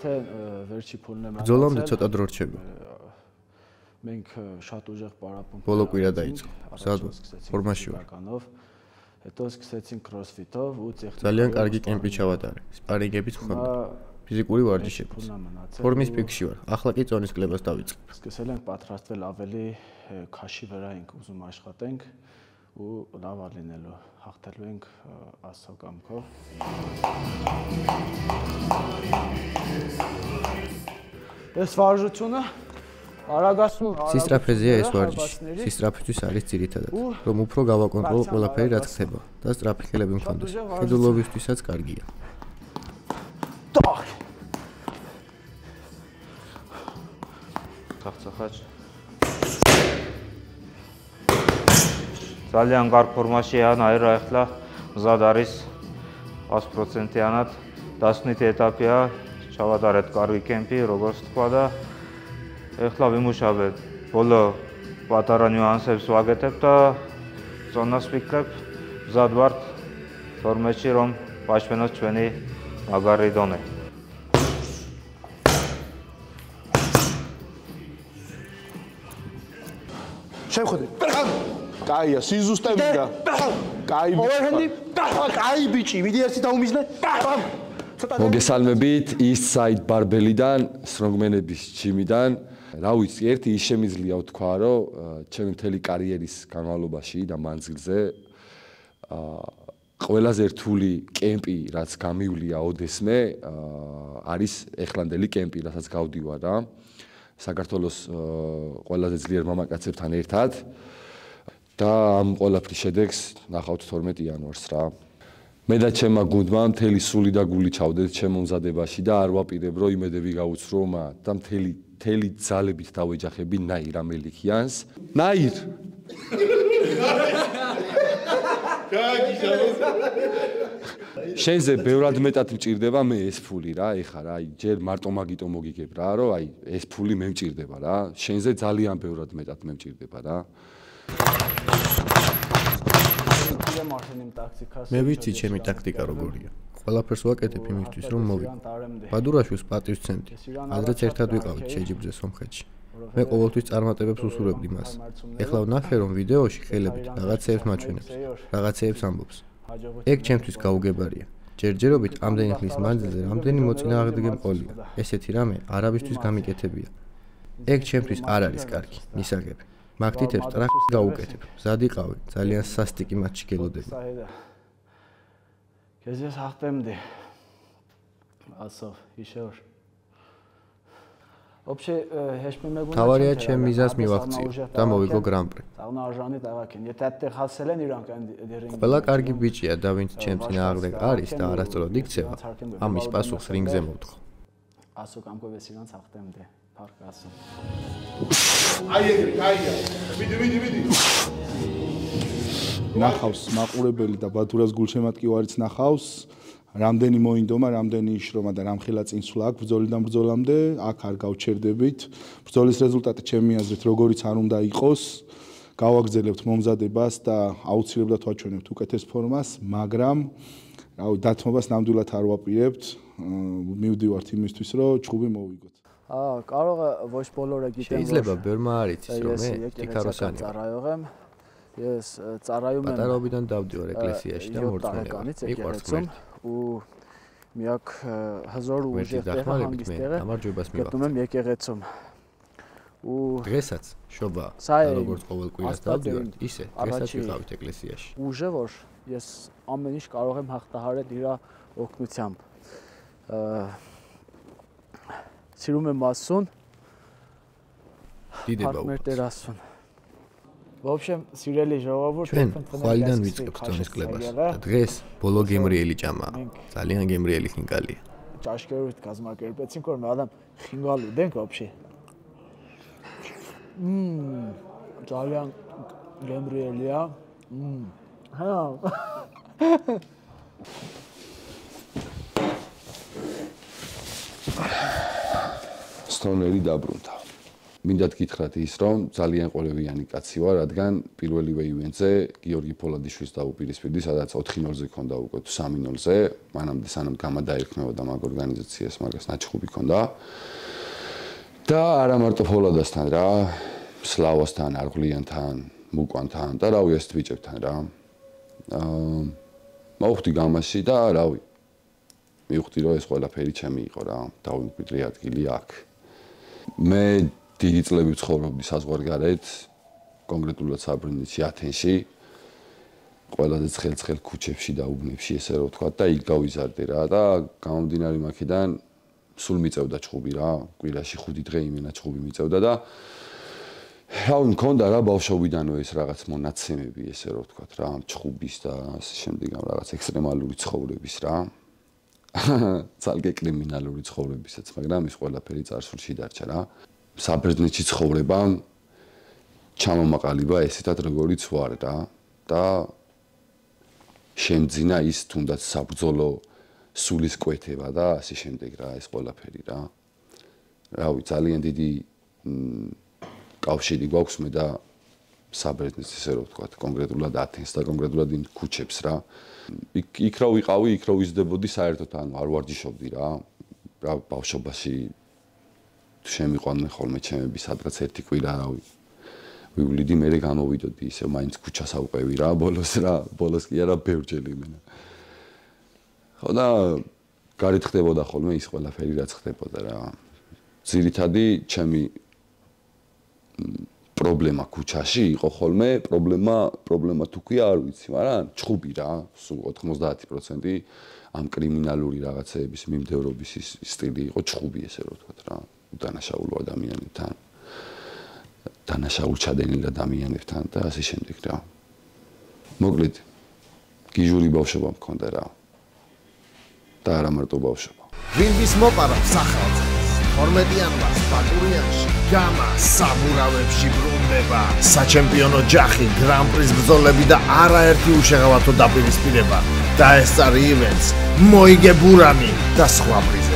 ბრძოლამდე ცოტა დრო რჩება. ბოლო კვირა დაიწყო. სადღა ფორმაში ვარ. ძალიან კარგი კემპი ჩავატარე. სპარინგებიც მქონდა. ფიზიკური ვარჯიშებიც. ფორმის პიკში ვარ. ახლა კი წონის კლებას დავიწყებ. Սկսենք պատրաստվել ավելի քաշի վրա ենք ուզում աշխատենք ու լավ լինելու հաղթելու ենք Աստծո կամքով. Այս վարժությունը արագացնում სისტრაფეზეა ეს ვარჯიში. სისტრაფისთვის არის ძირითადად, რომ უფრო გავაკონტროლო ყველაფერი რაც ხდება და სწრაფი ხელები მქონდეს. ხედულობისთვისაც კარგია. Ხახცახაч. ძალიან კარგ ფორმაშია ნაირა ახლა მზად არის 100%-იანად დასვენითი ეტაპია ჩავატარეთ კარგი კემპი როგორც თქვა და ახლა ვიმუშავებ ბოლო პატარა ნიუანსებს ვაკეთებ და ზონას ვფიქრებ მზად ვართ თორმეტში რომ ვაშვენოთ ჩვენი მაგარი დონე. შევხვდი. კაია, სიზუსტე მიდა. კაი. კაი ბიჭი, მიდი ერთი დაუმიზნე. მოგესალმებით Eastside Barbell-დან, Strongman-ების ჯიმიდან. რა ვიცი, ერთი ის შემიძლია ვთქვა, რომ ჩემი მთელი კარიერის განმავლობაში და მანძილზე ყველაზე რთული კემპი, რაც გამივლია ოდესმე, არის ეხლანდელი კემპი, რასაც გავდივარ რა. საქართველოს ყველაზე ძლიერ მამაკაცებთან ერთად და ამ ყველაფრის შედეგს ნახავთ 12 იანვარს რა. მე და ჩემმა გუნდმა მთელი სული და გული ჩავდეთ ჩემ მომზადებაში და არ ვაპირებ რომ იმედები გაუცრო მათ და მთელი ძალებით დავეჯახები ნაირ ამელიქიანს. ნაირ შენზე ბევრად მეტად მჭირდება მე ეს ფული რა, ეხა რა, ჯერ მარტო მაგიტო მოგიგებ რა, რომ აი ეს ფული მე მჭირდება რა, შენზე ძალიან ბევრად მეტად მე მჭირდება რა. მე ვიცი ჩემი ტაქტიკა როგორია. ყველაფერს ვაკეთებ იმისთვის რომ მოვიგო. ბადურაშვილს პატივს ვცემდი. ადრეც ერთად ვიყავით შეჯიბრზე სომხეთში. მე ყოველთვის წარმატებებს უსურვებდი მას. ეხლა ვნახე რომ ვიდეოში ხელებით რაღაცეებს მაჩვენებს, რაღაცეებს ამბობს. ეგ ჩემთვის გაუგებარია. ჯერჯერობით ამდენი ხნის მანძილზე რამდენი მოწინააღმდეგე მყოლია. ესეთი რამე არავისთვის გამიკეთებია. ეგ ჩემთვის არ არის კარგი, მისაღები. მაგ თითებს ტრაქს გაუკეთებ. მზად იყავი, ძალიან სასტიკი მატჩი გელოდები. Kezdjesz hachtemdi. Asov, ისევ. Вообще, ჰეშმი მეგონა. თავარია ჩემ მიზანს მივახციო და მოვიგო გრან-პრი. Აღნაჟანი დავაკენ. եթե ხასელენ ირან კენ. ყველა კარგი ბიჭია და ვინც ჩემ წინააღმდეგ არის და არასწორად იქცევა, ამის პასუხს რინგზე მოვთხოვ. Ასო კამკოვეს ირან hachtemdi. Ფარკასო. აი ეგრე, კაია. მიდი. ნახავს მაყურებელი და ბათურას გულშემატკივარიც ნახავს. რამდენი მოინდომა, რამდენი იშრომა და რამხელა წინსვლა აქვს ბრძოლიდან ბრძოლამდე, აქ არ გავჩერდებით. ბრძოლის რეზულტატი ჩემი აზრით როგორიც არ უნდა იყოს, გავაგრძელებთ მომზადებას და აუცილებლად ვაჩვენებთ უკეთეს ფორმას, მაგრამ რავი, დათმობას ნამდვილად არ ვაპირებთ. მივდივართ იმისთვის, რომ ჩხუბი მოვიგოთ. կարող ვოშ ბოლორე გიტენ. შეიძლება ბევრმა არ იცის რომ მე ტიქაროსანი ვარ. ეს წარაიუმენ. პატარაობიდან დავდივარ ეკლესიაში და მორწმუნეა. მიყვარს ღმერთი. ու միակ 1000 ուժեղ დახმარებით მე გამარჯვებას მივახცე. გეტუმემ եկեղեցում. ու დღესაც შობა როგორც ყოველ კვირას დავდივარ, ისე დღესაც ვიყავით ეკლესიაში. ուժը որ ես ամեն ինչ կարող եմ հաղթահարել իր օգնությամբ. Սիրում եմ Աստծուն. დიდება Տերասուն. В общем, սիրելի ժողովուրդ, ჩვენ ხვალიდან ვიწყებთ ზონის კლებას და დღეს ბოლო გემრიელი ჭამაა. ძალიან გემრიელი ხინკალია. ჭაშკერობით გაზმაკერպեցինք, որ მე адам ხინგალ უდենք вообще. ძალიან გემრიელია. ჰა. სტონერი დაბრუნდა. მინდათ გითხრათ ის, რომ ძალიან ყოლევიანი კაცი ვარ, რადგან პირველივე ივენტზე გიორგი ფოლადიშვილს დაუპირისპირდი, სადაც 4-0-ზე ქონდა უკვე 3-0-ზე, მანამდე სანამ გამადაერქმეოდა მაგ ორგანიზაციას, მაგას ნაჩხუბი ქონდა. და არა მარტო ფოლადასთან რა, სლავასთან, არღლიანთან, მუკვანთან და რავი ეს ბიჭებთან რა. მოვხვდი გამაში და რავი მივხვდი რომ ეს ყველაფერი ჩემი იყო რა, დავიმკვიდრე ადგილი აქ. მე დიდი წლები ცხოვრობდი საზღვარგარეთ, კონკრეტულად საბრუნდში, ათენში. ყველაზე ცხელ ქუჩებში და უბნებში ესე რომ ვთქვა და იქ გავიზარდე რა და გამომდინარე მაქედან სულ მიწევდა ჭუბი რა, კვირაში 5 დღე იმენა ჭუბი მიწევდა და რავი მქონდა რა ბავშვობიდანვე ეს რაღაც მონაცემები ესე რომ ვთქვა რა, ჭუბის და ასე შემდეგ ამ რაღაც ექსტრემალური ცხოვრების რა. ძალკე კრიმინალური ცხოვრებისაც, მაგრამ ის ყველაფერი წარსულში დარჩა რა. საბერძნეთში ცხოვრება ჩამომაყალიბა ესეთად როგორიც ვარ რა და შემძინა ის თუნდაც საბრძოლო სულის კვეთება და ასე შემდეგ რა ეს ყველაფერი რა. რავი ძალიან დიდი კავშირი გვაქვს მე და საბერძნეთს ესე რომ ვთქვა, კონკრეტულად ათენს და კონკრეტულად იმ ქუჩებს რა. იქ რა ვიყავი, იქ რა ვიზრდებოდი საერთოდ ანუ არ ვარჯიშობდი რა. რა ბავშვობაში შემიყვანდნენ ხოლმე ჩემები სადღაც ერთი კვირა რავი. ვივლიდი მე გამოვიდოდი ისე მაინც ქუჩას ავყევი რა, ბოლოს კი არა ბევრჯერ იმენა. ხო და გარეთ ხდებოდა ხოლმე ის ყველაფერი რაც ხდებოდა რა. ძირითადი ჩემი პრობლემა ქუჩაში იყო ხოლმე, პრობლემა თუ კი არ ვიცი, მაგრამ ჭუბი რა, სულ 90% ამ კრიმინალური რაღაცეების მიმდევრობის სტილი იყო ჭუბი ესე რომ ვთქვა რა, დანაშაულ ადამიანებთან, დანაშაულ ჩადენილ ადამიანებთან და ასე შემდეგ რა. მოკლედ გიჟური ბავშვობა მქონდა რა. და არა მარტო ბავშვობა. ვინვის მოპარავს ახალწელს 12 იანვარს ბაკურიანში გამა საბურავებში ბრუნდება საჩემპიონო ჯახი გრან-პრის ბრძოლები და არაერთი უშეღავათო დაპირისპირება და ეს წარი ივენტს მოიგე ბურამი და სხვა პრიზები